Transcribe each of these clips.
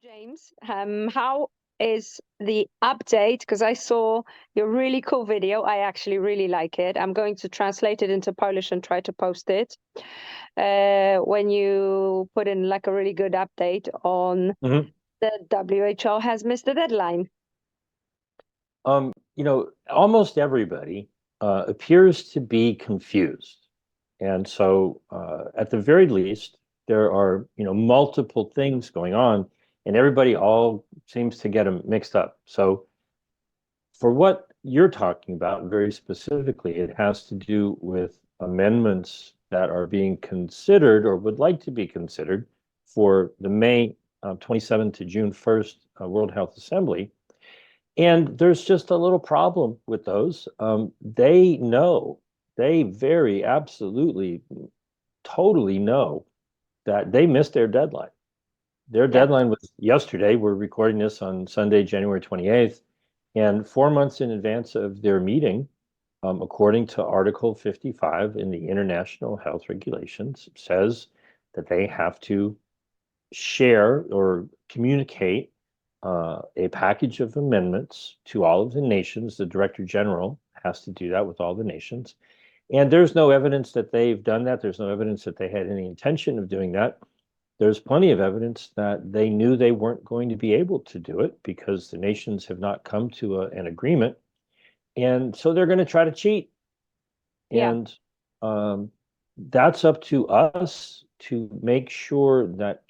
James, how is the update? Because I saw your really cool video. I actually really like it. I'm going to translate it into Polish and try to post it. When you put in like a really good update on Mhm. the WHO has missed the deadline. Almost everybody appears to be confused. And so, at the very least, there are, multiple things going on, and everybody all seems to get them mixed up. So, for what you're talking about very specifically, it has to do with amendments that are being considered or would like to be considered for the May 27th to June 1st World Health Assembly. And there's just a little problem with those. They very absolutely, totally know that they missed their deadline. Their Yeah. deadline was yesterday. We're recording this on Sunday, January 28th. And 4 months in advance of their meeting, according to Article 55 in the International Health Regulations, says that they have to share or communicate a package of amendments to all of the nations. The Director General has to do that with all the nations. And there's no evidence that they've done that. There's no evidence that they had any intention of doing that. There's plenty of evidence that they knew they weren't going to be able to do it because the nations have not come to an agreement. And so they're going to try to cheat. Yeah. And that's up to us to make sure that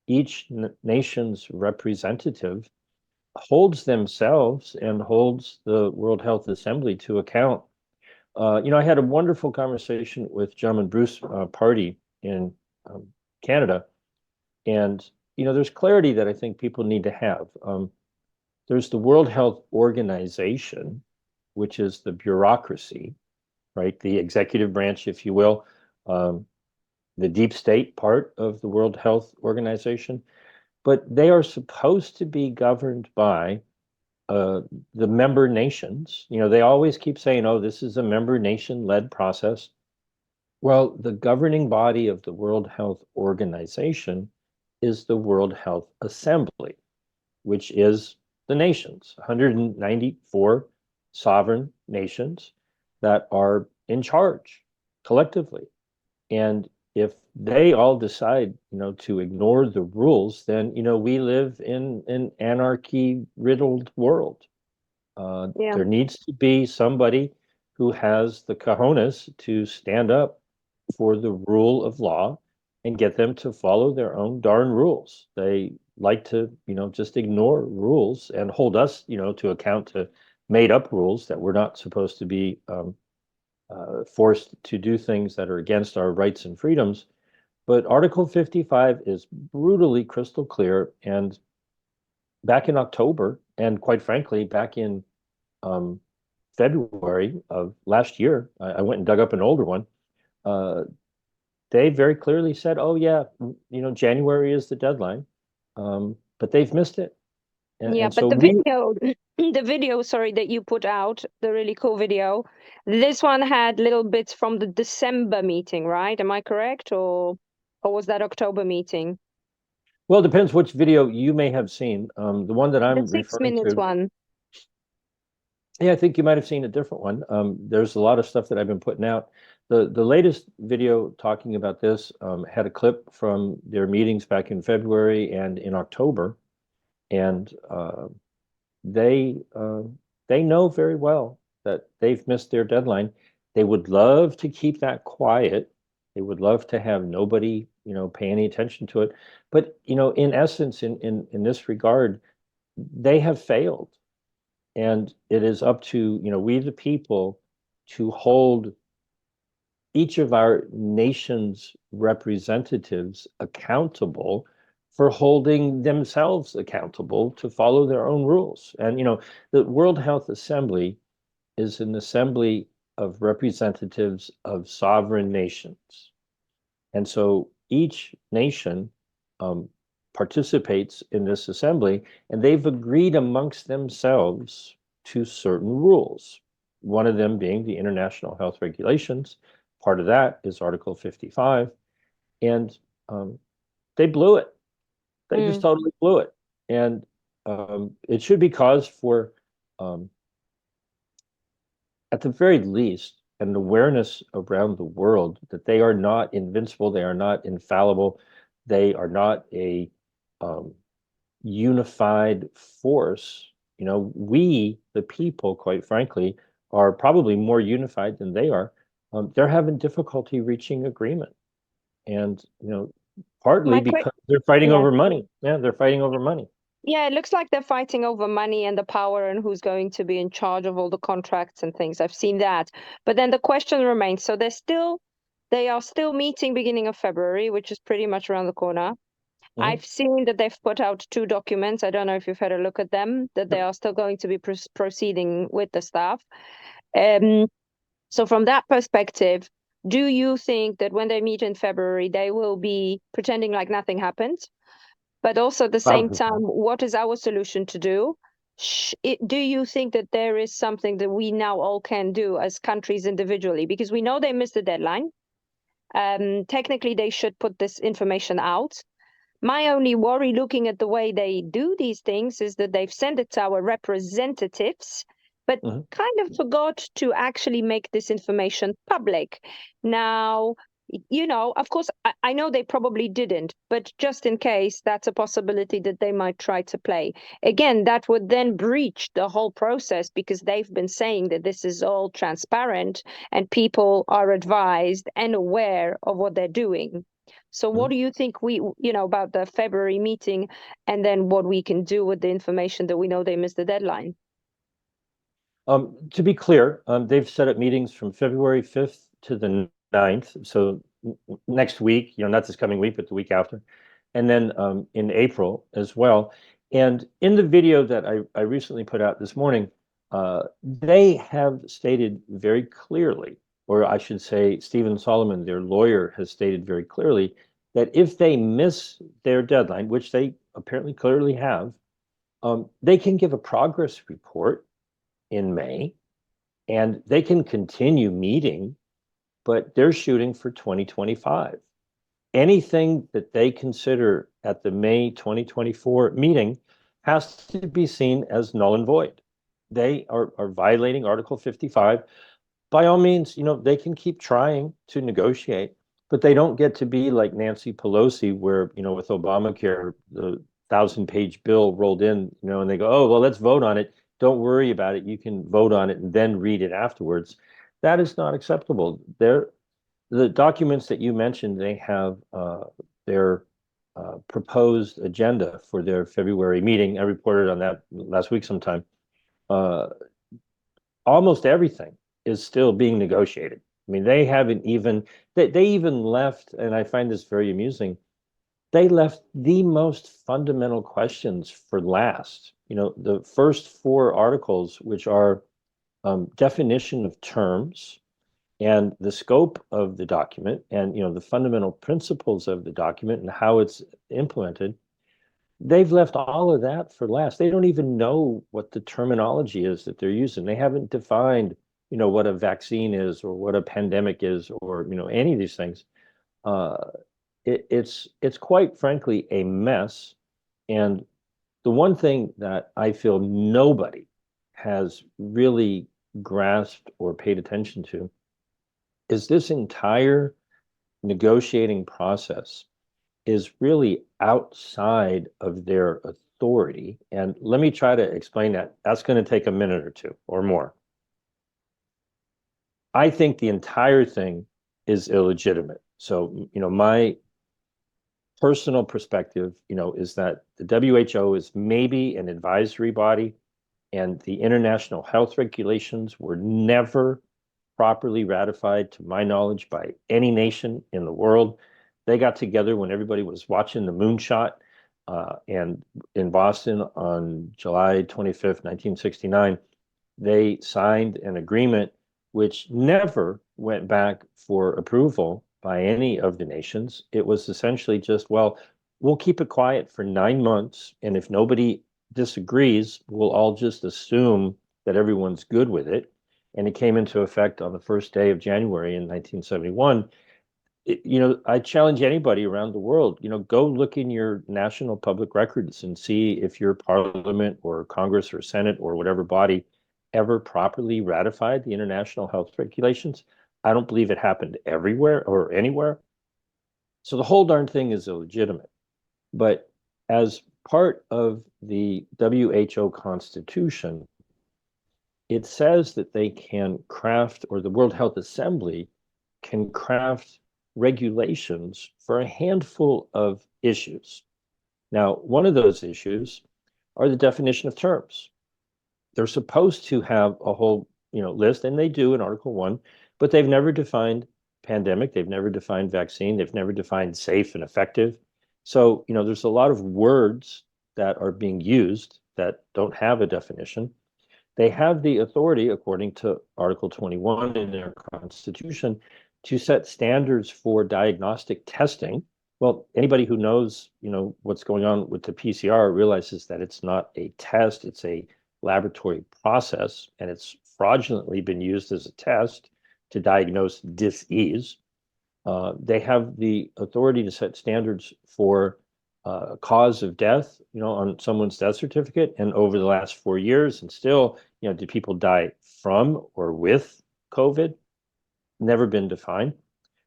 each nation's representative holds themselves and holds the World Health Assembly to account. I had a wonderful conversation with Gentleman Bruce Party in um, Canada, and there's clarity that I think people need to have. There's the World Health Organization, which is the bureaucracy, right? The executive branch, if you will, um, the deep state part of the World Health Organization. But they are supposed to be governed by uh, the member nations. They always keep saying, oh, this is a member nation led process. Well, the governing body of the World Health Organization is the World Health Assembly, which is the nations, 194 sovereign nations that are in charge collectively. And if they all decide, to ignore the rules, then, we live in an anarchy riddled world. Yeah. There needs to be somebody who has the cojones to stand up for the rule of law and get them to follow their own darn rules. They like to, just ignore rules and hold us, to account to made up rules that we're not supposed to be forced to do things that are against our rights and freedoms. But Article 55 is brutally crystal clear. And back in October, and quite frankly, back in um, February of last year, I went and dug up an older one. Uh, they very clearly said, "Oh yeah, January is the deadline," but they've missed it, and Yeah, and but so the we video, the video, sorry, that you put out, the really cool video, this one had little bits from the December meeting, right? Am I correct? Or was that October meeting? well, it depends which video you may have seen. The one that The I'm six referring minutes to, one. yeah, I think you might have seen a different one. There's a lot of stuff that I've been putting out. The latest video talking about this had a clip from their meetings back in February and in October, and they uh, they know very well that they've missed their deadline. They would love to keep that quiet. They would love to have nobody, pay any attention to it. But, in essence, in this regard, they have failed. And it is up to, we the people to hold each of our nation's representatives accountable for holding themselves accountable to follow their own rules. And, the World Health Assembly is an assembly of representatives of sovereign nations. And so each nation um, participates in this assembly, and they've agreed amongst themselves to certain rules. One of them being the International Health Regulations. Part of that is Article 55, and they blew it. They just totally blew it. And it should be cause for, at the very least, an awareness around the world that they are not invincible, they are not infallible, they are not a unified force. You know, we, the people, quite frankly, are probably more unified than they are. They're having difficulty reaching agreement. And, you know, partly My because they're fighting yeah. over money. Yeah, they're fighting over money. Yeah, it looks like they're fighting over money and the power and who's going to be in charge of all the contracts and things. I've seen that. But then the question remains, so they are still meeting beginning of February, which is pretty much around the corner. I've seen that they've put out 2 documents. I don't know if you've had a look at them, that they are still going to be proceeding with the stuff. So from that perspective, do you think that when they meet in February, they will be pretending like nothing happened? But also at the same Probably. time, what is our solution to do? Do you think that there is something that we now all can do as countries individually? Because we know they missed the deadline. Technically, they should put this information out. My only worry looking at the way they do these things is that they've sent it to our representatives, but kind of forgot to actually make this information public. Now, you know, of course, I know they probably didn't, but just in case, that's a possibility that they might try to play. Again, that would then breach the whole process because they've been saying that this is all transparent and people are advised and aware of what they're doing. So what do you think about the February meeting and then what we can do with the information that we know they missed the deadline? To be clear, they've set up meetings from February 5th to the 9th. So next week, you know, not this coming week, but the week after. And then in April as well. And in the video that I recently put out this morning, they have stated very clearly, or I should say, Stephen Solomon, their lawyer, has stated very clearly that if they miss their deadline, which they apparently clearly have, they can give a progress report in May, and they can continue meeting, but they're shooting for 2025. Anything that they consider at the May 2024 meeting has to be seen as null and void. They are violating Article 55. By all means, you know, they can keep trying to negotiate, but they don't get to be like Nancy Pelosi, where, you know, with Obamacare, the 1,000-page bill rolled in, you know, and they go, oh, well, let's vote on it. Don't worry about it. You can vote on it and then read it afterwards. That is not acceptable. The documents that you mentioned, they have their proposed agenda for their February meeting. I reported on that last week sometime. Almost everything is still being negotiated. I mean, they haven't even, they even left, and I find this very amusing, they left the most fundamental questions for last. You know, the first 4 articles, which are definition of terms and the scope of the document, and, you know, the fundamental principles of the document and how it's implemented, they've left all of that for last. They don't even know what the terminology is that they're using. They haven't defined, you know, what a vaccine is or what a pandemic is, or, you know, any of these things. It's quite frankly a mess. And the one thing that I feel nobody has really grasped or paid attention to is this entire negotiating process is really outside of their authority. And let me try to explain that. That's going to take a minute or 2 or more. I think the entire thing is illegitimate. So, you know, my personal perspective, you know, is that the WHO is maybe an advisory body, and the international health regulations were never properly ratified, to my knowledge, by any nation in the world. They got together when everybody was watching the moonshot, and in Boston on July 25th, 1969, they signed an agreement which never went back for approval by any of the nations. It was essentially just, well, we'll keep it quiet for 9 months, and if nobody disagrees, we'll all just assume that everyone's good with it. And it came into effect on the first day of January in 1971. I challenge anybody around the world, go look in your national public records and see if your parliament or Congress or Senate or whatever body ever properly ratified the international health regulations. I don't believe it happened everywhere or anywhere. So the whole darn thing is illegitimate. But as part of the WHO Constitution, it says that they can craft, or the World Health Assembly can craft regulations for a handful of issues. Now, one of those issues are the definition of terms. They're supposed to have a whole, list, and they do in Article 1, but they've never defined pandemic, they've never defined vaccine, they've never defined safe and effective. So, there's a lot of words that are being used that don't have a definition. They have the authority, according to Article 21 in their Constitution, to set standards for diagnostic testing. Well, anybody who knows, what's going on with the PCR realizes that it's not a test, it's a laboratory process, and it's fraudulently been used as a test to diagnose disease. They have the authority to set standards for cause of death, on someone's death certificate. And over the last 4 years, and still, did people die from or with COVID? Never been defined.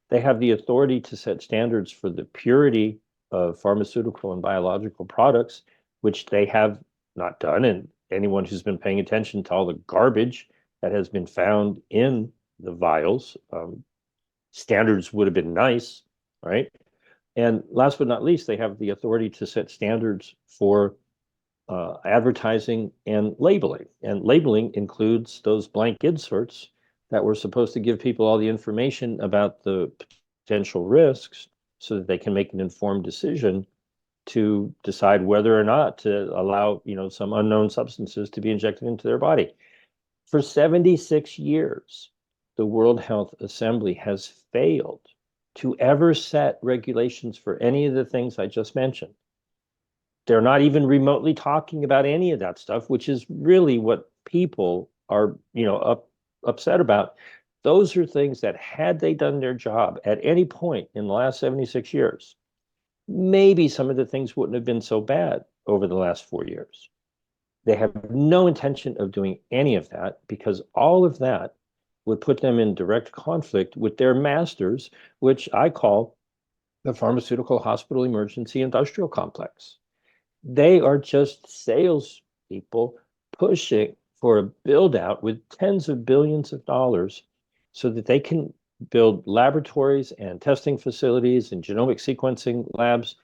They have the authority to set standards for the purity of pharmaceutical and biological products, which they have not done. And anyone who's been paying attention to all the garbage that has been found in the vials, standards would have been nice, right? And last but not least, they have the authority to set standards for advertising and labeling. And labeling includes those blank inserts that were supposed to give people all the information about the potential risks so that they can make an informed decision to decide whether or not to allow, some unknown substances to be injected into their body. For 76 years, the World Health Assembly has failed to ever set regulations for any of the things I just mentioned. They're not even remotely talking about any of that stuff, which is really what people are, upset about. Those are things that, had they done their job at any point in the last 76 years, maybe some of the things wouldn't have been so bad over the last 4 years. They have no intention of doing any of that, because all of that would put them in direct conflict with their masters, which I call the pharmaceutical hospital emergency industrial complex. They are just salespeople pushing for a build out with tens of billions of dollars so that they can build laboratories and testing facilities and genomic sequencing labs.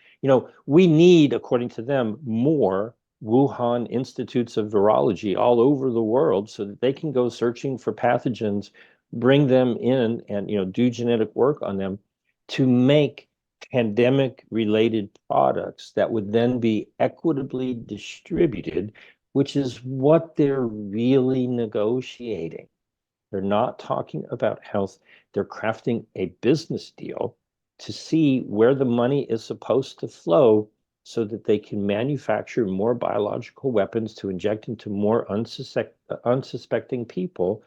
We need, according to them, more Wuhan institutes of virology all over the world so that they can go searching for pathogens, bring them in, and do genetic work on them to make pandemic related products that would then be equitably distributed, which is what they're really negotiating. They're not talking about health. They're crafting a business deal to see where the money is supposed to flow so that they can manufacture more biological weapons to inject into more unsuspecting people,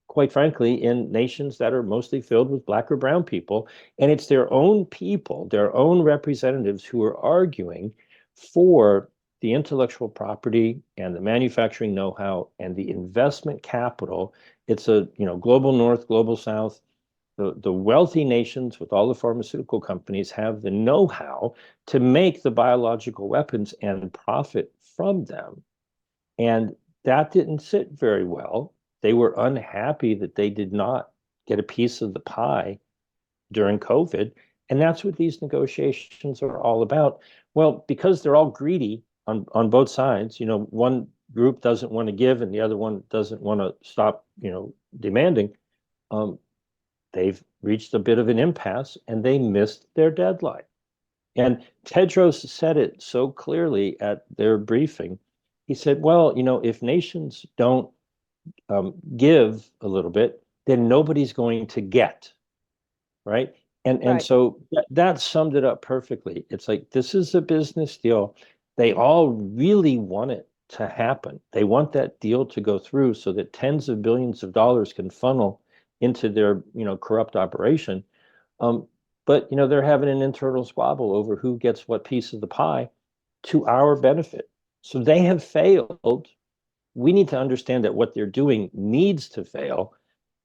quite frankly, in nations that are mostly filled with Black or brown people. And it's their own people, their own representatives, who are arguing for the intellectual property and the manufacturing know-how and the investment capital. It's a global north, global south. The wealthy nations with all the pharmaceutical companies have the know-how to make the biological weapons and profit from them. And that didn't sit very well. They were unhappy that they did not get a piece of the pie during COVID. And that's what these negotiations are all about. Well, because they're all greedy on both sides, one group doesn't want to give and the other one doesn't want to stop, demanding. They've reached a bit of an impasse and they missed their deadline. And Tedros said it so clearly at their briefing. He said, well, if nations don't give a little bit, then nobody's going to get, right? And Right. so that summed it up perfectly. It's like, this is a business deal. They all really want it to happen. They want that deal to go through so that tens of billions of dollars can funnel into their, corrupt operation. but they're having an internal squabble over who gets what piece of the pie to our benefit. So they have failed. We need to understand that what they're doing needs to fail.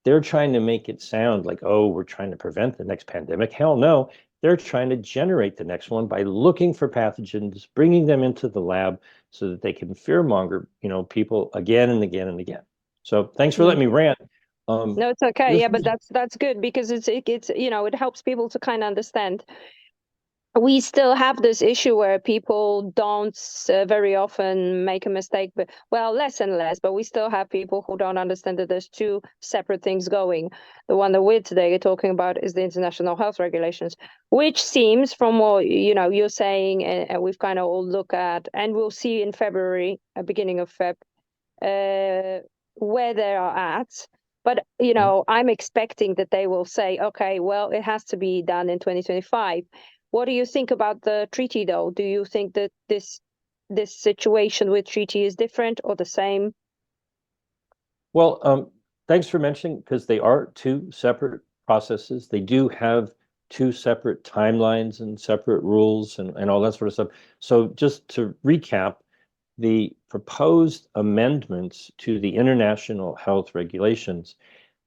They're trying to make it sound like, oh, we're trying to prevent the next pandemic. Hell no. They're trying to generate the next one by looking for pathogens, bringing them into the lab so that they can fearmonger, people again and again and again. So thanks for letting me rant. No, it's okay. This Yeah, but was that's good because it's it helps people to kind of understand. We still have this issue where people don't very often make a mistake, but well, less and less, but we still have people who don't understand that there's two separate things going. The one that we're today talking about is the international health regulations, which seems from what you're saying, and we've kind of all look at, and we'll see in February, beginning of Feb, where they are at. But I'm expecting that they will say, okay, well, it has to be done in 2025. What do you think about the treaty, though? Do you think that this situation with treaty is different or the same? Well, thanks for mentioning, because they are two separate processes. They do have two separate timelines and separate rules and all that sort of stuff. So just to recap, the proposed amendments to the international health regulations,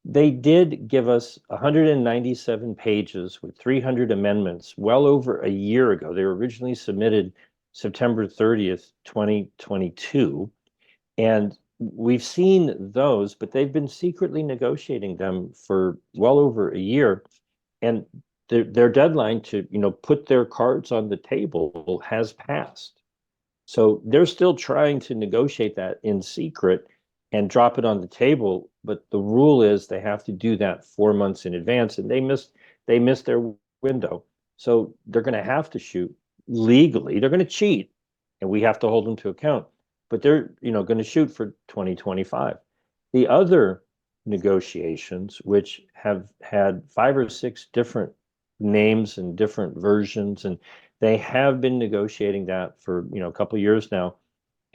they did give us 197 pages with 300 amendments well over a year ago. They were originally submitted September 30th, 2022. And we've seen those, but they've been secretly negotiating them for well over a year. And their deadline to, put their cards on the table has passed. So they're still trying to negotiate that in secret and drop it on the table. But the rule is they have to do that 4 months in advance, and they missed their window. So they're going to have to shoot legally. They're going to cheat, and we have to hold them to account. But they're going to shoot for 2025. The other negotiations, which have had 5 or 6 different names and different versions, and they have been negotiating that for a couple of years now,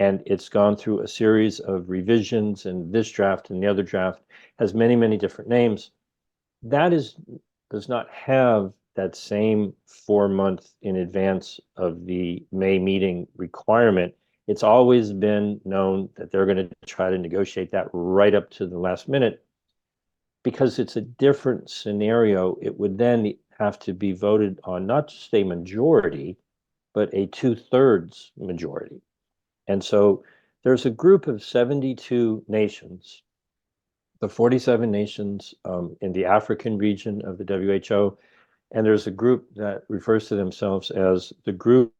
and it's gone through a series of revisions, and this draft and the other draft has many, many different names. That does not have that same 4 month in advance of the May meeting requirement. It's always been known that they're going to try to negotiate that right up to the last minute. Because it's a different scenario, it would then have to be voted on not just a majority, but a 2/3 majority. And so there's a group of 72 nations, the 47 nations in the African region of the WHO, and there's a group that refers to themselves as the Group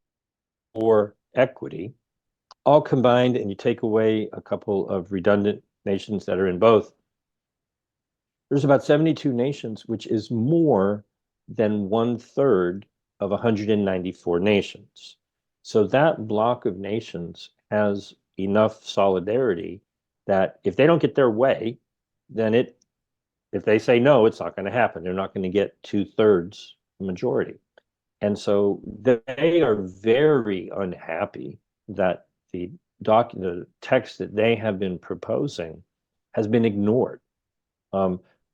for Equity, all combined, and you take away a couple of redundant nations that are in both. There's about 72 nations, which is more than 1/3 of 194 nations. So that block of nations has enough solidarity that if they don't get their way, then if they say no, it's not going to happen. They're not going to get 2/3 majority. And so they are very unhappy that the text that they have been proposing has been ignored.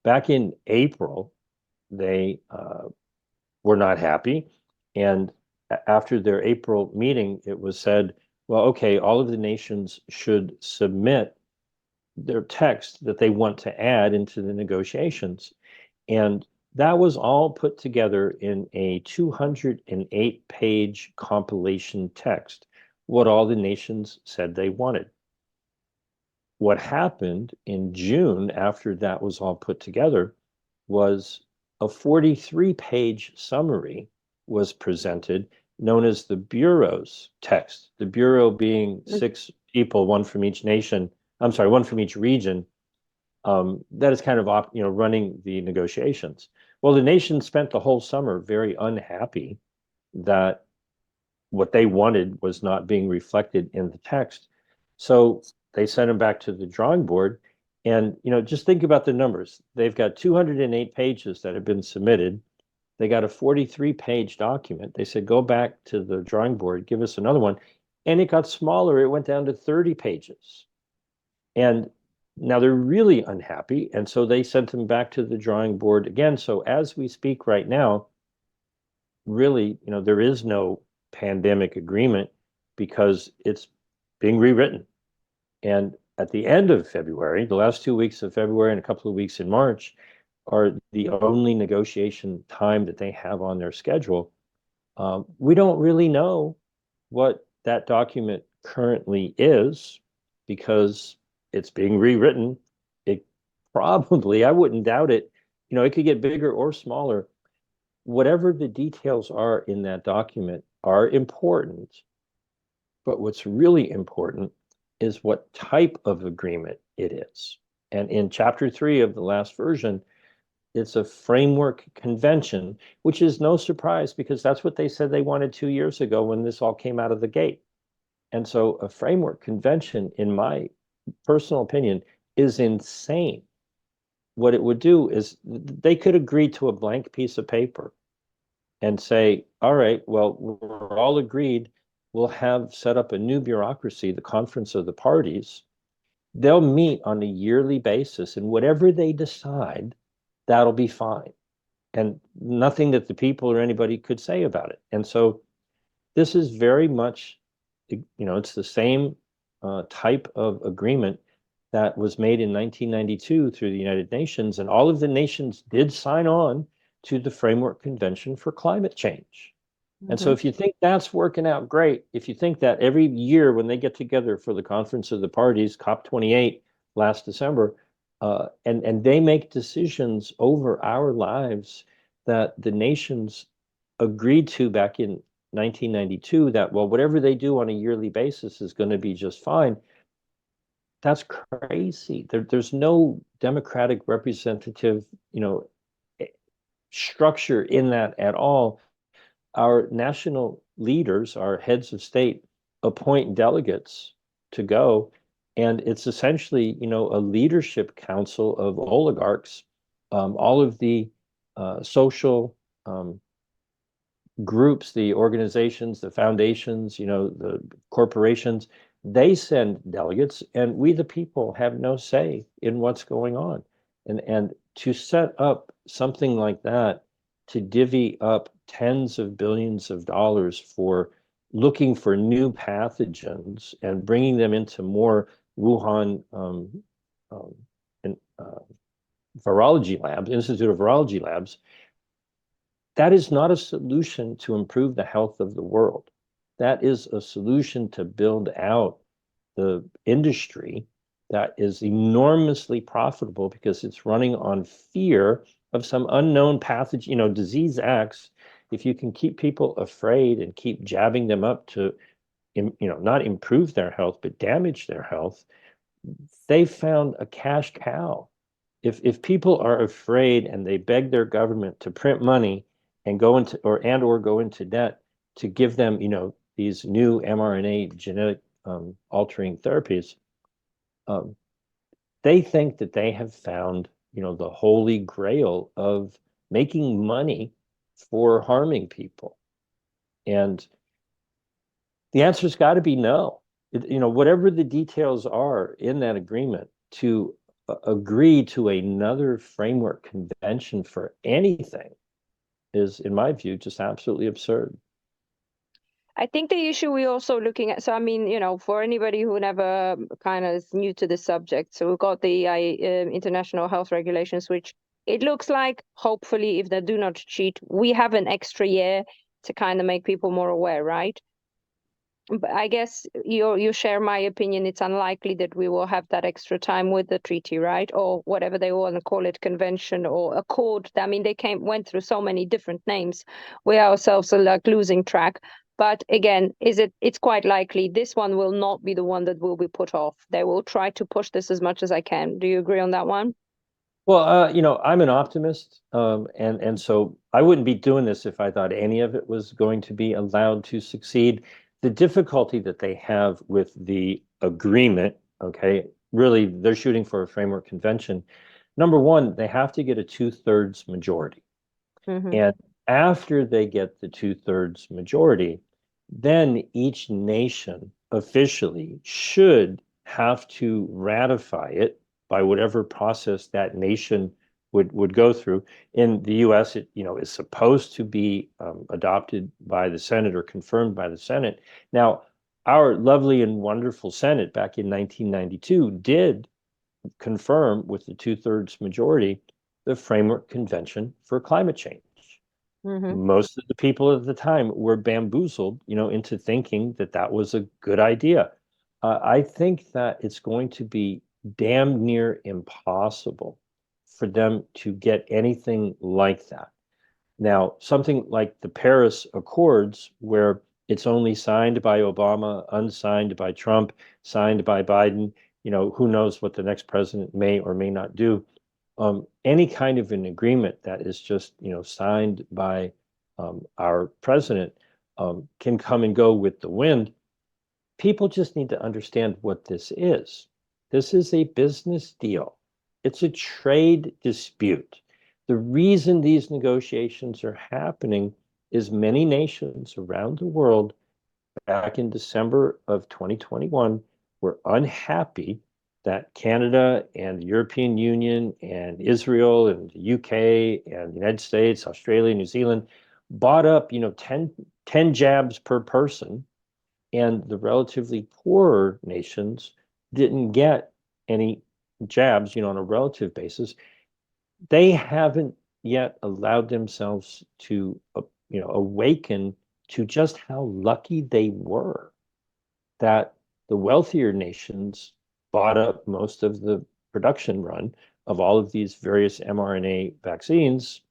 Back in April, they were not happy. And after their April meeting, it was said, well, okay, all of the nations should submit their text that they want to add into the negotiations. And that was all put together in a 208-page compilation text, what all the nations said they wanted. What happened in June, after that was all put together, was a 43-page summary was presented, known as the Bureau's text. The Bureau being 6 people, one from each nation. I'm sorry, one from each region. That is kind of running the negotiations. Well, the nation spent the whole summer very unhappy that what they wanted was not being reflected in the text. So they sent them back to the drawing board. And just think about the numbers. They've got 208 pages that have been submitted. They got a 43-page document. They said, go back to the drawing board, give us another one. And it got smaller. It went down to 30 pages. And now they're really unhappy. And so they sent them back to the drawing board again. So as we speak right now, really, there is no pandemic agreement because it's being rewritten. And at the end of February, the last 2 weeks of February and a couple of weeks in March are the only negotiation time that they have on their schedule. We don't really know what that document currently is because it's being rewritten. It probably, I wouldn't doubt it, it could get bigger or smaller. Whatever the details are in that document are important, but what's really important is what type of agreement it is. And in chapter 3 of the last version, it's a framework convention, which is no surprise because that's what they said they wanted 2 years ago when this all came out of the gate. And so a framework convention, in my personal opinion, is insane. What it would do is they could agree to a blank piece of paper and say, all right, well, we're all agreed. We'll have set up a new bureaucracy, the Conference of the Parties. They'll meet on a yearly basis, and whatever they decide, that'll be fine. And nothing that the people or anybody could say about it. And so this is very much, it's the same type of agreement that was made in 1992 through the United Nations, and all of the nations did sign on to the Framework Convention for Climate Change. And so if you think that's working out great, if you think that every year when they get together for the Conference of the Parties, COP28 last December, and they make decisions over our lives that the nations agreed to back in 1992, that, well, whatever they do on a yearly basis is going to be just fine. That's crazy. There's no democratic representative, structure in that at all. Our national leaders, our heads of state, appoint delegates to go, and it's essentially, a leadership council of oligarchs. All of the social groups, the organizations, the foundations, the corporations, they send delegates, and we, the people, have no say in what's going on. And to set up something like that, to divvy up tens of billions of dollars for looking for new pathogens and bringing them into more Wuhan virology labs, Institute of Virology labs, that is not a solution to improve the health of the world. That is a solution to build out the industry that is enormously profitable because it's running on fear of some unknown pathogen. Disease acts. If you can keep people afraid and keep jabbing them up to, not improve their health, but damage their health, they found a cash cow. If people are afraid and they beg their government to print money and go into or go into debt to give them, these new mRNA genetic altering therapies, they think that they have found, the holy grail of making money for harming people. And the answer's got to be no. Whatever the details are in that agreement, to agree to another framework convention for anything is, in my view, just absolutely absurd. I think the issue we're also looking at, so I mean, for anybody who never kind of is new to the subject, so we've got the international health regulations, which it looks like, hopefully, if they do not cheat, we have an extra year to kind of make people more aware, right? But I guess you share my opinion. It's unlikely that we will have that extra time with the treaty, right? Or whatever they want to call it, convention or accord. I mean, they went through so many different names. We ourselves are like losing track. But again, it's quite likely this one will not be the one that will be put off. They will try to push this as much as I can. Do you agree on that one? Well, I'm an optimist, and so I wouldn't be doing this if I thought any of it was going to be allowed to succeed. The difficulty that they have with the agreement, okay, really, they're shooting for a framework convention. Number one, they have to get a 2/3 majority. And after they get the 2/3 majority, then each nation officially should have to ratify it by whatever process that nation would go through. In the U.S., it is supposed to be adopted by the Senate or confirmed by the Senate. Now, our lovely and wonderful Senate back in 1992 did confirm with the 2/3 majority the Framework Convention for Climate Change. Most of the people at the time were bamboozled, into thinking that that was a good idea. I think that it's going to be damn near impossible for them to get anything like that. Now, something like the Paris Accords, where it's only signed by Obama, unsigned by Trump, signed by Biden, who knows what the next president may or may not do. Any kind of an agreement that is just, signed by our president can come and go with the wind. People just need to understand what this is. This is a business deal. It's a trade dispute. The reason these negotiations are happening is many nations around the world back in December of 2021 were unhappy that Canada and the European Union and Israel and the UK and the United States, Australia, New Zealand bought up, 10 jabs per person, and the relatively poorer nations didn't get any jabs, on a relative basis. They haven't yet allowed themselves to, awaken to just how lucky they were that the wealthier nations bought up most of the production run of all of these various mRNA vaccines.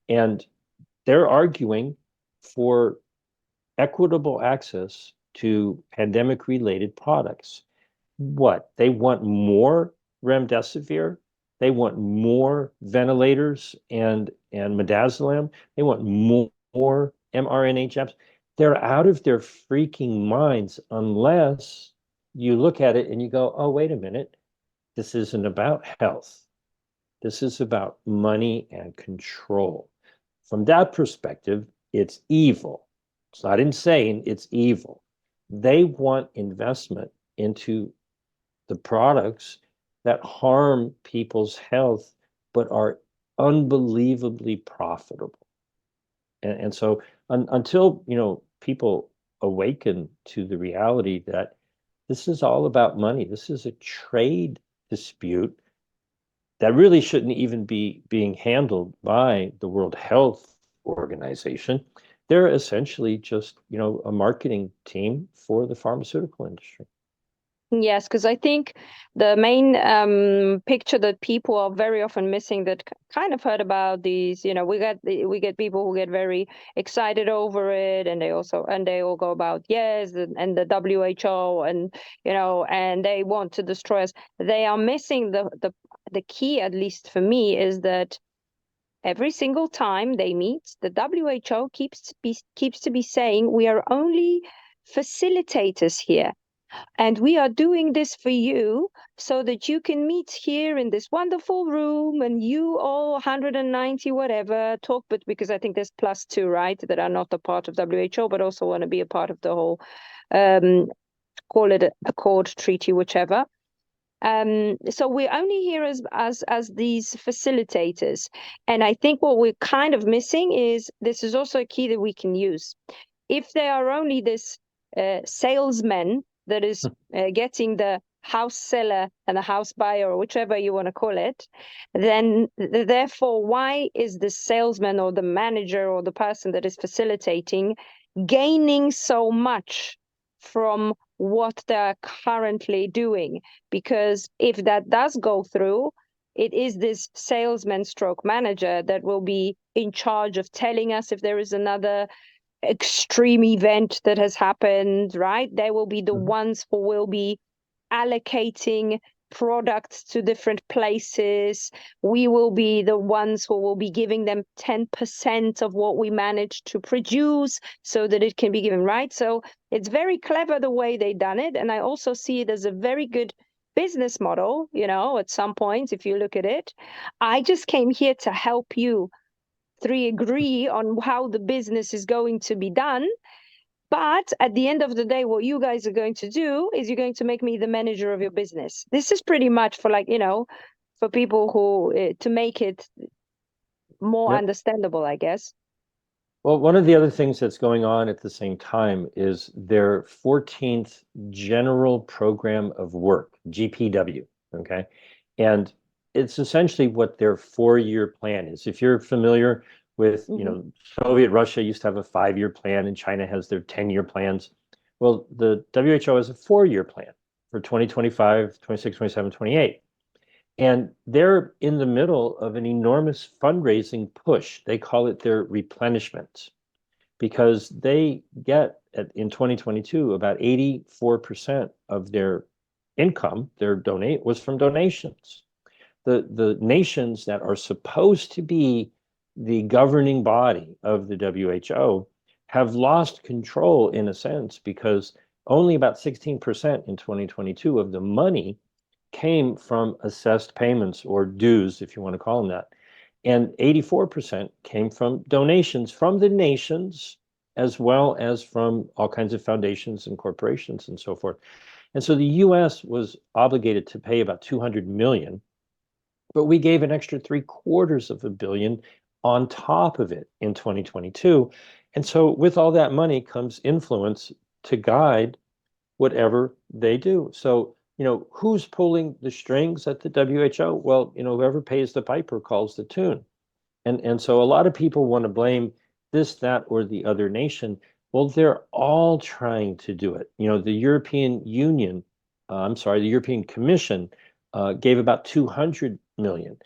And they're arguing for equitable access to pandemic-related products. What? They want more remdesivir? They want more ventilators and midazolam? They want more mRNA jabs? They're out of their freaking minds unless you look at it and you go, oh, wait a minute. This isn't about health. This is about money and control. From that perspective, it's evil. It's not insane, it's evil. They want investment into the products that harm people's health but are unbelievably profitable. And so until people awaken to the reality that this is all about money, this is a trade dispute that really shouldn't even be being handled by the World Health Organization. They're essentially just, a marketing team for the pharmaceutical industry. Yes, because I think the main picture that people are very often missing that kind of heard about these, we get people who get very excited over it, and they all go about yes, and the WHO, and and they want to destroy us. They are missing the key, at least for me, is that every single time they meet, the WHO keeps to be saying we are only facilitators here. And we are doing this for you so that you can meet here in this wonderful room, and you all 190 whatever talk, but because I think there's +2, right, that are not a part of WHO, but also want to be a part of the whole, call it accord, treaty, whichever. So we're only here as these facilitators. And I think what we're kind of missing is this is also a key that we can use. If they are only this salesman that is getting the house seller and the house buyer, or whichever you want to call it, then therefore, why is the salesman or the manager or the person that is facilitating gaining so much from what they're currently doing? Because if that does go through, it is this salesman stroke manager that will be in charge of telling us if there is another extreme event that has happened, right? They will be the ones who will be allocating products to different places. We will be the ones who will be giving them 10% of what we managed to produce so that it can be given, right? So it's very clever the way they done it. And I also see it as a very good business model, at some point, if you look at it. I just came here to help you three agree on how the business is going to be done. But at the end of the day, what you guys are going to do is you're going to make me the manager of your business. This is pretty much for for people who to make it more Yep. understandable, I guess. Well, one of the other things that's going on at the same time is their 14th General Program of Work, GPW, okay? And it's essentially what their 4-year plan is. If you're familiar with, Soviet Russia used to have a 5-year plan and China has their 10-year plans. Well, the WHO has a 4-year plan for 2025, 26, 27, 28. And they're in the middle of an enormous fundraising push. They call it their replenishment because they get in 2022 about 84% of their income, their donate was from donations. The nations that are supposed to be the governing body of the WHO have lost control in a sense because only about 16% in 2022 of the money came from assessed payments or dues, if you want to call them that. And 84% came from donations from the nations, as well as from all kinds of foundations and corporations and so forth. And so the US was obligated to pay about 200 million, but we gave an extra 750 million on top of it in 2022. And so with all that money comes influence to guide whatever they do. So who's pulling the strings at the WHO? Well, whoever pays the piper calls the tune. And so a lot of people want to blame this, that, or the other nation. Well, they're all trying to do it. The European Union, the European Commission gave about 200 million.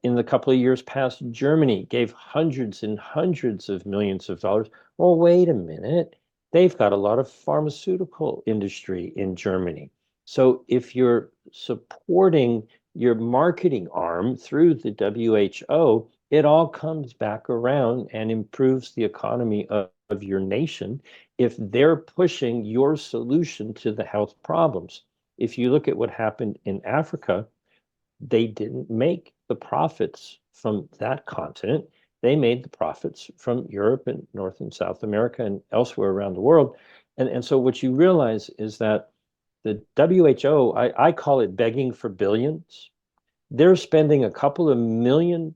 In the couple of years past, Germany gave hundreds and hundreds of millions of dollars. Well, wait a minute. They've got a lot of pharmaceutical industry in Germany. So if you're supporting your marketing arm through the WHO, it all comes back around and improves the economy of your nation if they're pushing your solution to the health problems. If you look at what happened in Africa, they didn't make the profits from that continent. They made the profits from Europe and North and South America and elsewhere around the world. And so what you realize is that the WHO, I call it begging for billions. They're spending a couple of $1 million,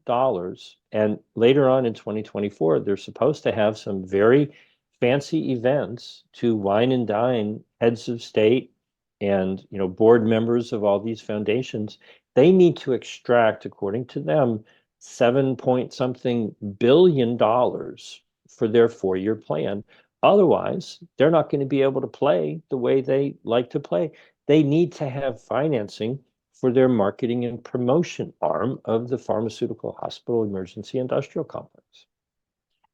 and later on in 2024, they're supposed to have some very fancy events to wine and dine heads of state and board members of all these foundations. They need to extract, according to them, 7 point something billion for their 4-year plan. Otherwise, they're not going to be able to play the way they like to play. They need to have financing for their marketing and promotion arm of the pharmaceutical hospital emergency industrial complex.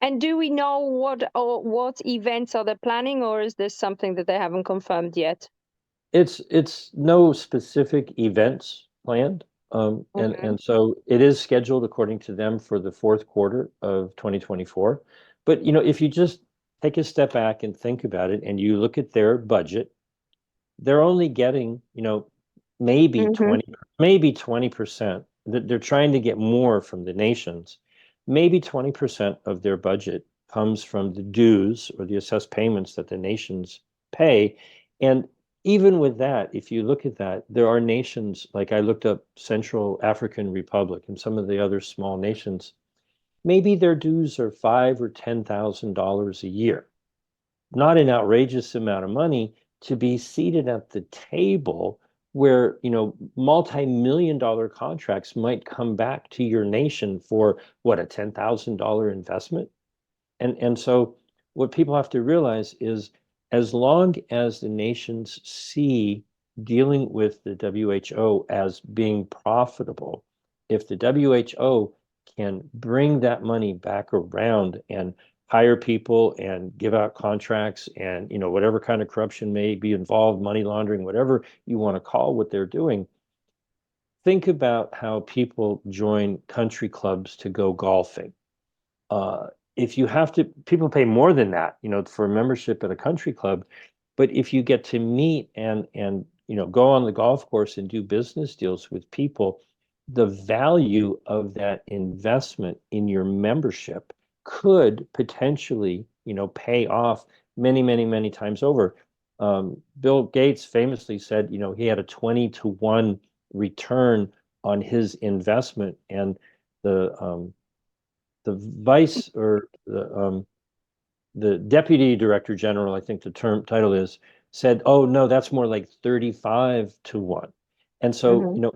And do we know what events are they planning, or is this something that they haven't confirmed yet? It's no specific events planned. And so it is scheduled according to them for the fourth quarter of 2024. But if you just take a step back and think about it and you look at their budget, they're only getting, maybe 20%. They're trying to get more from the nations. Maybe 20% of their budget comes from the dues or the assessed payments that the nations pay. And even with that, if you look at that, there are nations, like I looked up Central African Republic and some of the other small nations, maybe their dues are $5,000 or $10,000 a year. Not an outrageous amount of money to be seated at the table where, multi-million-dollar contracts might come back to your nation for what, a $10,000 investment? And so what people have to realize is as long as the nations see dealing with the WHO as being profitable, if the WHO can bring that money back around and hire people and give out contracts and whatever kind of corruption may be involved, money laundering, whatever you want to call what they're doing, think about how people join country clubs to go golfing. If you have to, people pay more than that, for a membership at a country club. But if you get to meet and go on the golf course and do business deals with people, the value of that investment in your membership could potentially, pay off many, many, many times over. Bill Gates famously said, he had a 20-to-1 return on his investment, and the vice or the deputy director general, I think the title is, said, "Oh no, that's more like 35-1." And so, Mhm.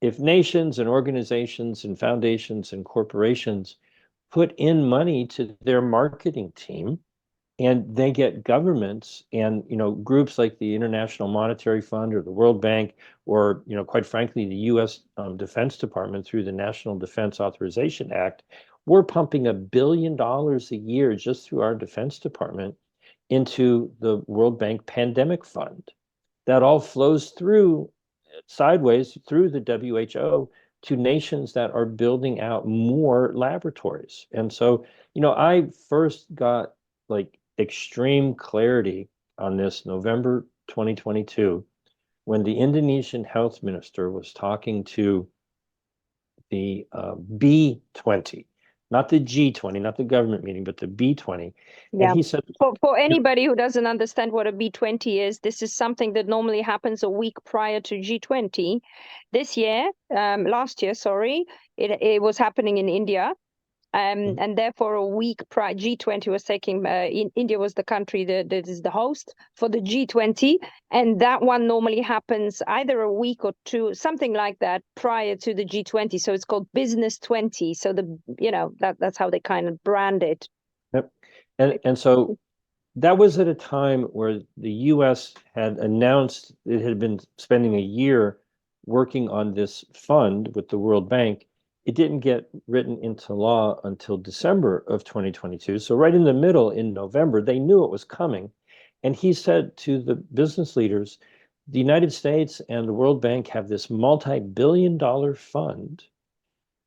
if nations and organizations and foundations and corporations put in money to their marketing team, and they get governments and groups like the International Monetary Fund or the World Bank, or quite frankly the U.S. Defense Department through the National Defense Authorization Act, we're pumping $1 billion a year just through our Defense Department into the World Bank Pandemic Fund. That all flows through sideways through the WHO to nations that are building out more laboratories. And so, I first got like extreme clarity on this November 2022 when the Indonesian health minister was talking to the B20, not the G20, not the government meeting, but the B20. And Yeah. he said, For anybody who doesn't understand what a B20 is, this is something that normally happens a week prior to G20. Last year, sorry, it was happening in India. And therefore, a week prior, G20 was taking, India was the country that is the host for the G20. And that one normally happens either a week or two, something like that, prior to the G20. So it's called Business 20. So that's how they kind of brand it. yep. And so that was at a time where the US had announced it had been spending a year working on this fund with the World Bank. It didn't get written into law until December of 2022. So right in the middle, in November, they knew it was coming. And he said to the business leaders, the United States and the World Bank have this multi-billion-dollar fund.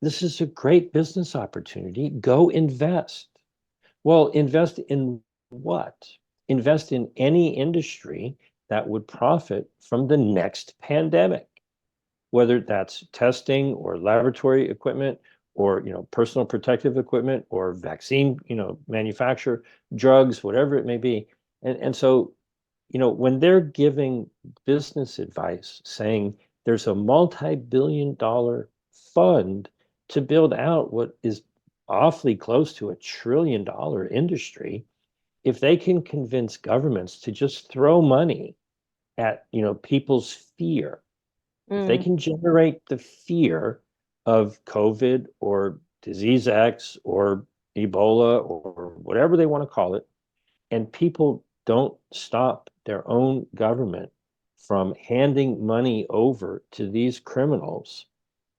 This is a great business opportunity. Go invest. Well, invest in what? Invest in any industry that would profit from the next pandemic, whether that's testing or laboratory equipment or personal protective equipment or vaccine manufacture, drugs, whatever it may be. And so when they're giving business advice saying there's a multi-billion-dollar fund to build out what is awfully close to $1 trillion industry, if they can convince governments to just throw money at people's fear, if they can generate the fear of COVID or disease X or Ebola or whatever they want to call it, and people don't stop their own government from handing money over to these criminals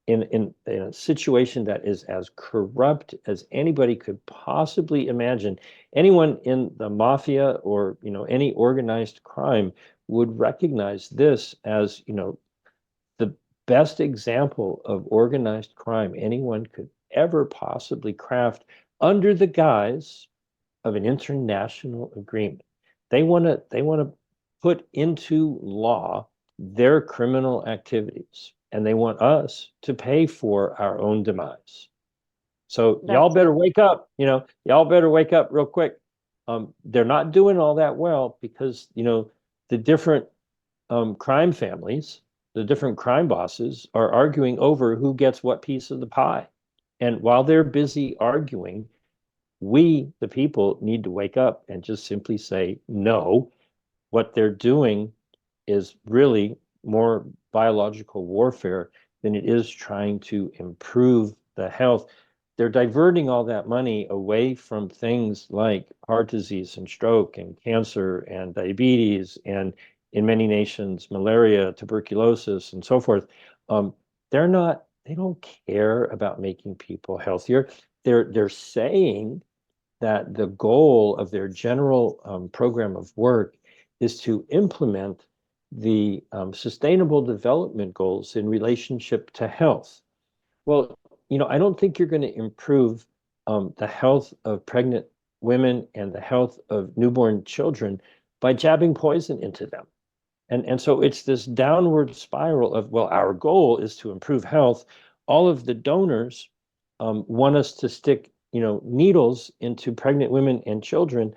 in a situation that is as corrupt as anybody could possibly imagine. Anyone in the mafia or any organized crime would recognize this as the best example of organized crime anyone could ever possibly craft under the guise of an international agreement. They want to put into law their criminal activities, and they want us to pay for our own demise. So y'all That's better it. wake up. Y'all better wake up real quick. They're not doing all that well because the different crime families, the different crime bosses are arguing over who gets what piece of the pie. And while they're busy arguing, we, the people, need to wake up and just simply say, no, what they're doing is really more biological warfare than it is trying to improve the health. They're diverting all that money away from things like heart disease and stroke and cancer and diabetes and, in many nations, malaria, tuberculosis, and so forth. They don't care about making people healthier. They're saying that the goal of their general program of work is to implement the sustainable development goals in relationship to health. Well, I don't think you're going to improve the health of pregnant women and the health of newborn children by jabbing poison into them. And so it's this downward spiral of, well, our goal is to improve health. All of the donors want us to stick, needles into pregnant women and children.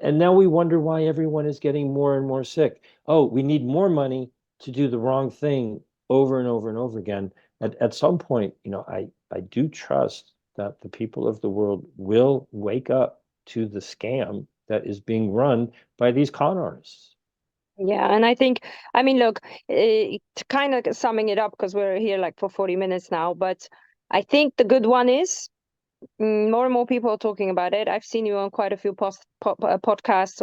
And now we wonder why everyone is getting more and more sick. Oh, we need more money to do the wrong thing over and over and over again. At some point, I do trust that the people of the world will wake up to the scam that is being run by these con artists. Yeah, and I think, I mean, look, to kind of summing it up, because we're here like for 40 minutes now, but I think the good one is more and more people are talking about it. I've seen you on quite a few podcasts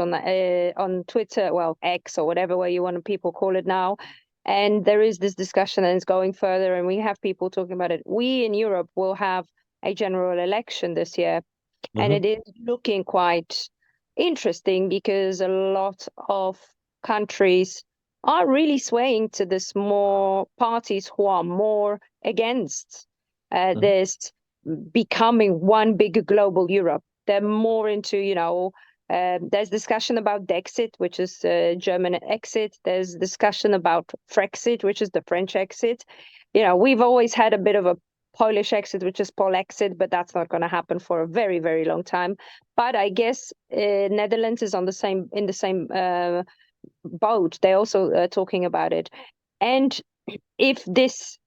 on Twitter, well, X or whatever way you want people call it now. And there is this discussion and it's going further, and we have people talking about it. We in Europe will have a general election this year, and Mhm. it is looking quite interesting because a lot of countries are really swaying to this more parties who are more against Mhm. this becoming one big global Europe. They're more into, there's discussion about Dexit, which is German exit. There's discussion about Frexit, which is the French exit. We've always had a bit of a Polish exit, which is Pol exit, but that's not going to happen for a very, very long time. But I guess Netherlands is in the same boat. They're also talking about it. And if this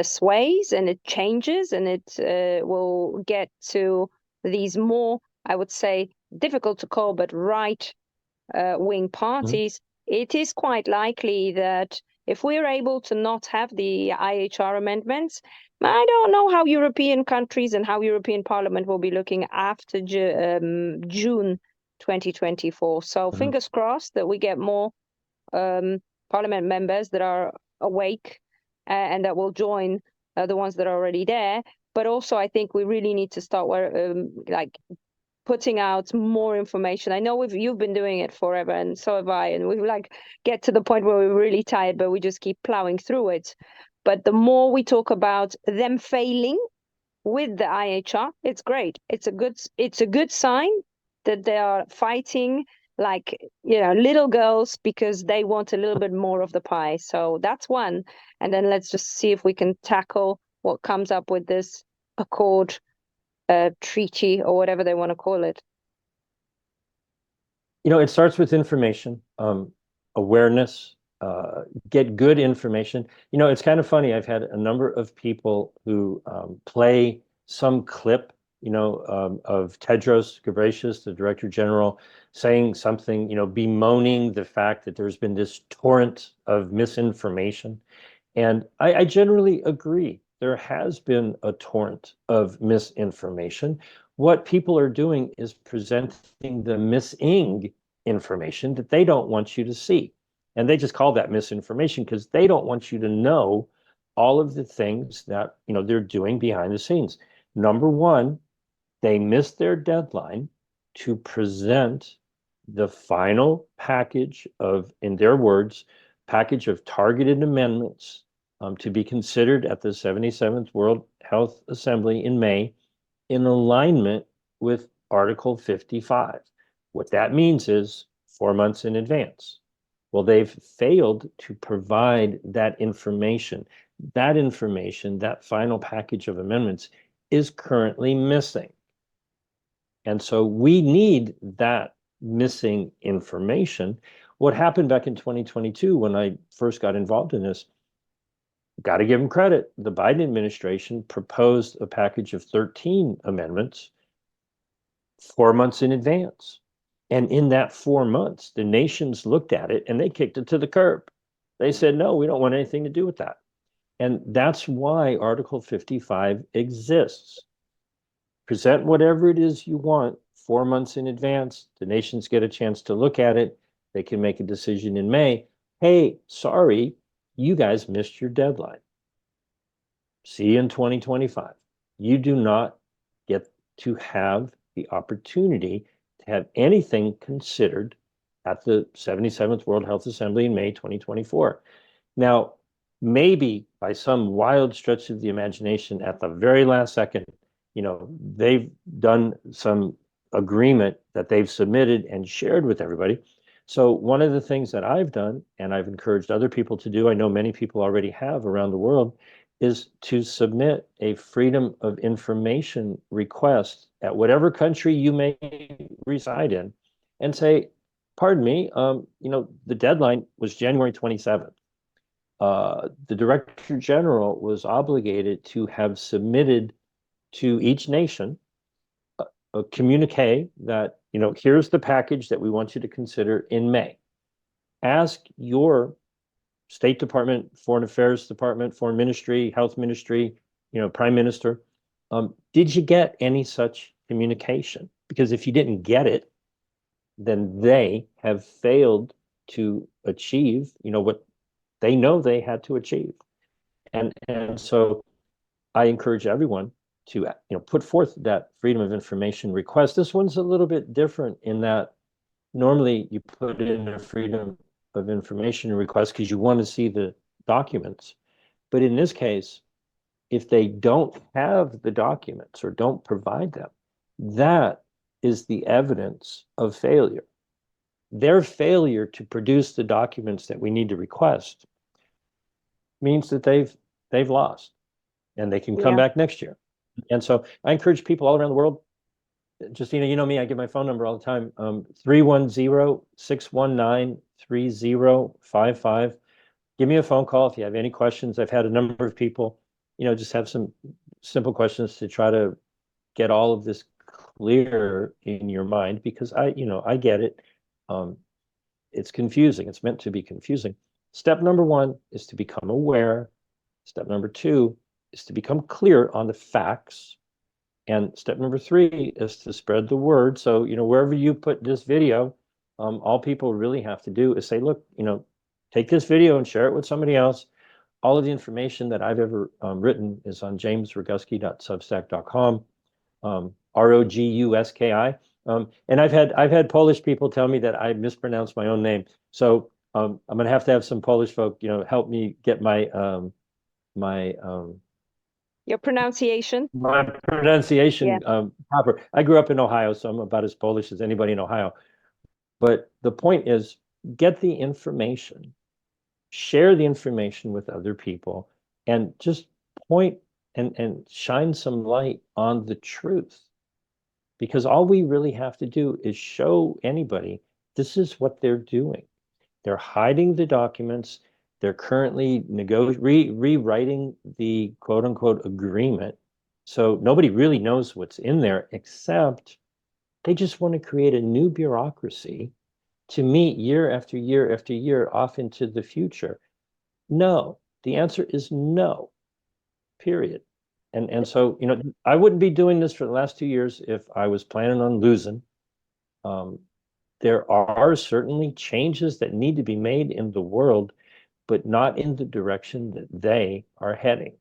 sways and it changes and it will get to these more, I would say, difficult to call, but right wing Mhm. parties, it is quite likely that if we're able to not have the IHR amendments, I don't know how European countries and how European Parliament will be looking after June 2024. So Mhm. fingers crossed that we get more Parliament members that are awake and that will join the ones that are already there. But also, I think we really need to start like putting out more information. I know you've been doing it forever, and so have I, and we like get to the point where we're really tired, but we just keep plowing through it. But the more we talk about them failing with the IHR, it's great. It's a good sign that they are fighting like little girls because they want a little bit more of the pie. So that's one. And then let's just see if we can tackle what comes up with this accord, treaty, or whatever they want to call it. It starts with information, awareness, get good information. It's kind of funny. I've had a number of people who play some clip, of Tedros Ghebreyesus, the Director General, saying something, bemoaning the fact that there's been this torrent of misinformation. And I generally agree. There has been a torrent of misinformation. What people are doing is presenting the missing information that they don't want you to see. And they just call that misinformation because they don't want you to know all of the things that, they're doing behind the scenes. Number one, they missed their deadline to present the final package of, in their words, package of targeted amendments to be considered at the 77th World Health Assembly in May in alignment with Article 55. What that means is 4 months in advance. Well, they've failed to provide that information. That information, that final package of amendments, is currently missing. And so we need that missing information. What happened back in 2022 when I first got involved in this, got to give them credit. The Biden administration proposed a package of 13 amendments 4 months in advance. And in that 4 months, the nations looked at it and they kicked it to the curb. They said, no, we don't want anything to do with that. And that's why Article 55 exists. Present whatever it is you want 4 months in advance. The nations get a chance to look at it. They can make a decision in May. Hey, sorry, you guys missed your deadline. See you in 2025. You do not get to have the opportunity to have anything considered at the 77th World Health Assembly in May 2024. Now, maybe by some wild stretch of the imagination at the very last second, they've done some agreement that they've submitted and shared with everybody. So one of the things that I've done, and I've encouraged other people to do, I know many people already have around the world, is to submit a freedom of information request at whatever country you may reside in and say, pardon me, the deadline was January 27th. the Director General was obligated to have submitted to each nation a communique that, here's the package that we want you to consider in May. Ask your State Department, Foreign Affairs Department, Foreign Ministry, Health Ministry, Prime Minister, did you get any such communication? Because if you didn't get it, then they have failed to achieve, what they know they had to achieve. And so I encourage everyone to, put forth that freedom of information request. This one's a little bit different in that normally you put in a freedom of information request because you want to see the documents. But in this case, if they don't have the documents or don't provide them, that is the evidence of failure. Their failure to produce the documents that we need to request means that they've lost and they can come back next year. And so I encourage people all around the world, Justina, you know me, I give my phone number all the time, 310-619-3055. Give me a phone call if you have any questions. I've had a number of people, just have some simple questions to try to get all of this clear in your mind, because I get it. It's confusing. It's meant to be confusing. Step number 1 is to become aware. Step number 2 is to become clear on the facts. And step number 3 is to spread the word. So, wherever you put this video, all people really have to do is say, look, take this video and share it with somebody else. All of the information that I've ever written is on jamesroguski.substack.com, Roguski. And I've had Polish people tell me that I mispronounced my own name. So I'm going to have some Polish folk, help me get my your pronunciation. My pronunciation proper. I grew up in Ohio, so I'm about as Polish as anybody in Ohio. But the point is, get the information, share the information with other people, and just point and shine some light on the truth. Because all we really have to do is show anybody this is what they're doing. They're hiding the documents. They're currently rewriting the quote unquote agreement. So nobody really knows what's in there, except they just want to create a new bureaucracy to meet year after year after year off into the future. No, the answer is no, period. And so, I wouldn't be doing this for the last 2 years if I was planning on losing. There are certainly changes that need to be made in the world, but not in the direction that they are heading.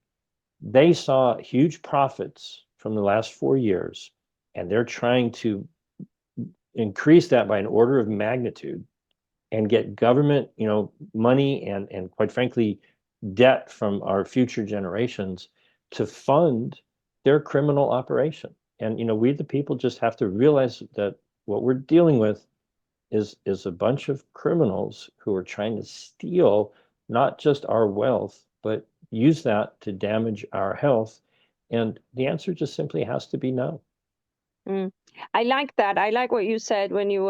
They saw huge profits from the last 4 years, and they're trying to increase that by an order of magnitude and get government, money and quite frankly, debt from our future generations to fund their criminal operation. And, we the people just have to realize that what we're dealing with is a bunch of criminals who are trying to steal not just our wealth, but use that to damage our health. And the answer just simply has to be no. I like that. I like what you said when you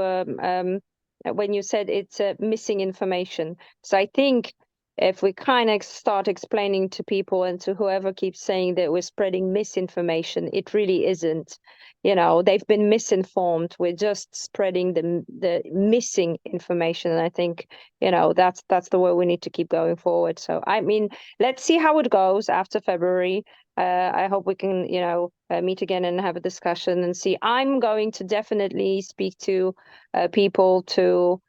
said it's missing information. So I think if we kind of start explaining to people and to whoever keeps saying that we're spreading misinformation, it really isn't. They've been misinformed. We're just spreading the missing information. And I think, that's the way we need to keep going forward. So, I mean, let's see how it goes after February. I hope we can, meet again and have a discussion and see. I'm going to definitely speak to people to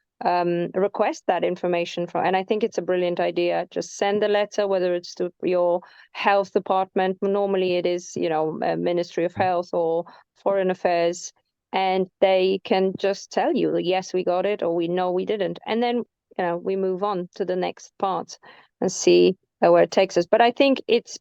request that information from, and I think it's a brilliant idea. Just send a letter, whether it's to your health department. Normally it is, Ministry of Health or Foreign Affairs, and they can just tell you, yes, we got it, or we know we didn't. And then, we move on to the next part and see where it takes us. But I think it's,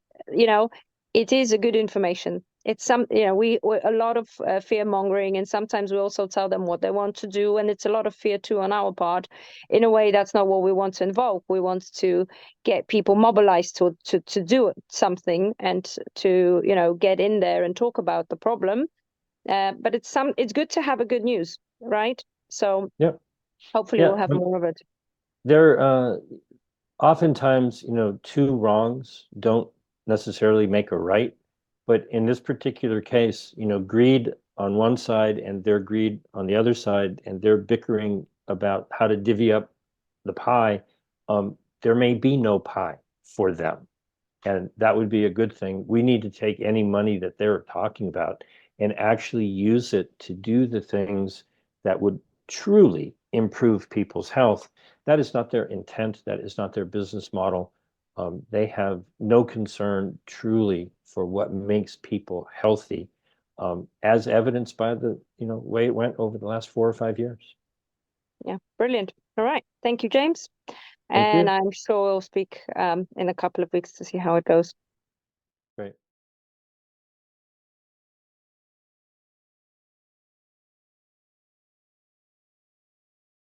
it is a good information. It's we a lot of fear mongering, and sometimes we also tell them what they want to do, and it's a lot of fear too on our part. In a way, that's not what we want to invoke. We want to get people mobilized to do something and to get in there and talk about the problem. But it's good to have a good news, right? So yeah, hopefully we'll have more of it. There, oftentimes, two wrongs don't necessarily make a right. But in this particular case, greed on one side and their greed on the other side, and they're bickering about how to divvy up the pie, there may be no pie for them. And that would be a good thing. We need to take any money that they're talking about and actually use it to do the things that would truly improve people's health. That is not their intent. That is not their business model. They have no concern truly for what makes people healthy, as evidenced by the way it went over the last 4 or 5 years. Yeah, brilliant. All right. Thank you, James. Thank And you. I'm sure we'll speak in a couple of weeks to see how it goes.